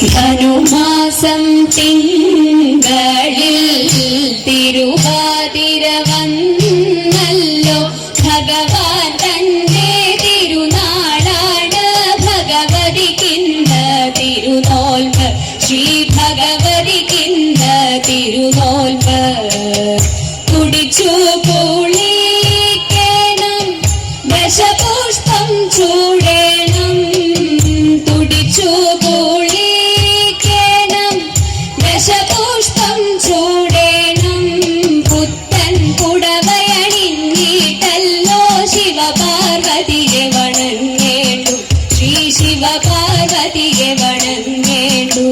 ധനുമാസം തിങ്കളിൽ തിരുവാതിര വന്നല്ലോ ഭഗവാൻ തന്റെ തിരുനാളാണ് ഭഗവതിക്കിന്ന തിരുനോൽവ് ശ്രീ ഭഗവതിക്കിന്ന തിരുനോൽവ് കുടിച്ചു കുളിക്കണം ദശപുഷ്പം ചൂടേണം തുടിച്ചു ദശപുഷ്പം ചൂടേണം പുത്തൻ പുടവയണിഞ്ഞിട്ടല്ലോ ശിവപാർവതിയെ വണങ്ങേണ്ടു ശ്രീ ശിവപാർവതിയെ വണങ്ങേണ്ടു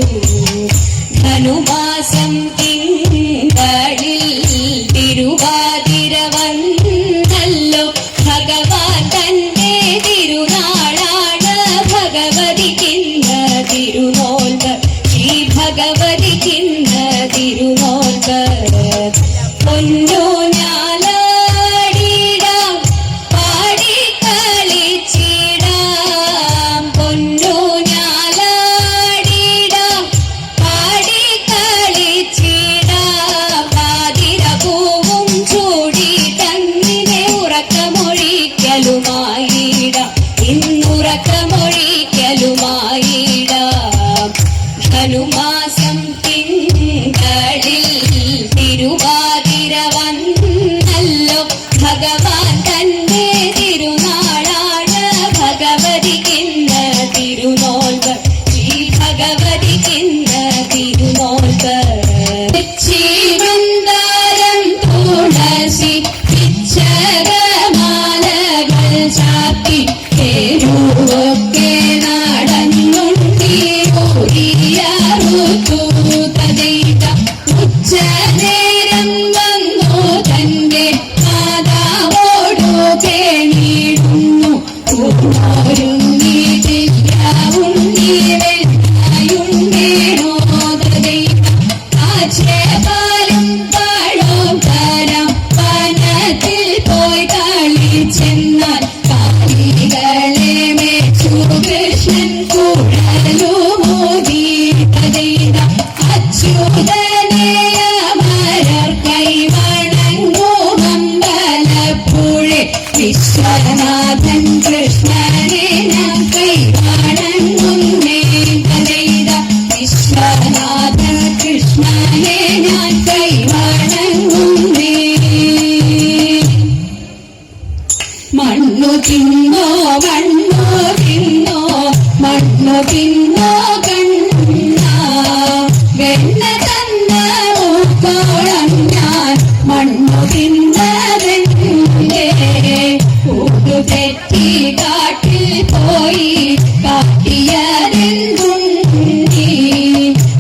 ധനുമാസം തിങ്കളിൽ തിരുവാതിര വന്നല്ലോ ഭഗവാൻ തന്റെ തിരുനാളാണ് ഭഗവതിക്കിന്ന തിരുനോൽവ് ഭഗവതിക്കിന്ന തിരുനോൽവ് പൊന്നൂഞ്ഞാലാടിടാം പാടിക്കളിച്ചിടാം പൊന്നൂഞ്ഞാലാടിടാം പാടിക്കളിച്ചിടാം പാതിരപൂവും ചൂടി തന്നിനെ ഉറക്കമൊഴിക്കലുമായിടാം ഇന്നുറക്കമൊഴിക്കലുമായിടാം ധനുമാസം തിങ്കളിൽ തിരുവാതിര വന്നല്ലോ ഭഗവാൻ തന്റെ തിരുനാളാണ് ഭഗവതിക്കിന്ന തിരുനോൽവ് ശ്രീ ഭഗവതിക്കിന്ന തിരുനോൽവ് വൃന്ദാരം തുളസി പിച്ചകമാലകൾ ചാത്തി പേരുവൊക്കെ ഉച്ചനേരം വന്നു തന്റെ മാതാവോടു കേണിടുന്നു പാലും പഴവും തരം വനത്തിൽ പോയി കളിച്ചെന്നാൽ കാലികളെ മേച്ചു കൃഷ്ണൻ കുഴലുമോദി അച്യുതനെ അമരർ കൈവണങ്ങുമമ്പലപ്പുഴെ വിശ്വനാഥൻ കൃഷ്ണനെ ഞാൻ കൈവണങ്ങുന്നേ വിശ്വനാഥൻ കൃഷ്ണനെ ഞാൻ കൈവണങ്ങുന്നേ മണ്ണു തിന്നോ മണ്ണു തിന്നോ മണ്ണു തിന്നോ വെണ്ണ തന്ന മൂത്തോളം ഞാൻ മണ്ണു തിന്നതെന്റെ കൂട്ടു തെറ്റി കാട്ടിൽ പോയി കാട്ടിയതെന്തുണ്ടി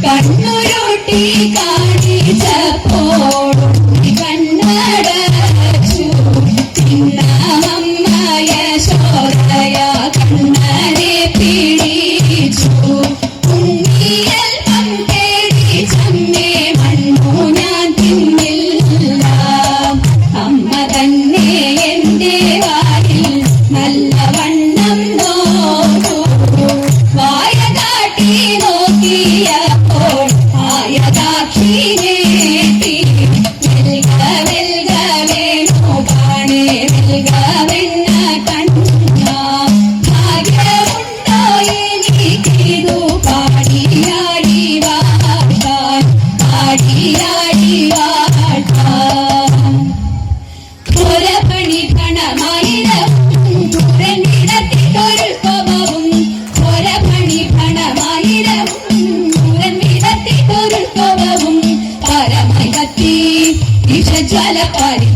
കണ്ണുരുട്ടി കാണിച്ചപ്പോഴും കണ്ണടച്ചു തിന്നമ്മയ ശോധയ കണ്ണനെ പിടിച്ചു അമ്മ തന്നെ എന്റെ വായിൽ നല്ലവണ്ണം നോക്കൂ വായ കാട്ടി നോക്കിയപ്പോൾ ആയതാക്ഷിനെ പാടിയാടി വാഴ്ത്താം ഘോരപണി ധണമായിരവും ൂരനിടത്തിട്ടൊരു കോപവും ഘോരപണി ധണമായിരവും ൂരനിടത്തിട്ടൊരു കോപവും പരമയത്തി വിഷജ്വല പാടി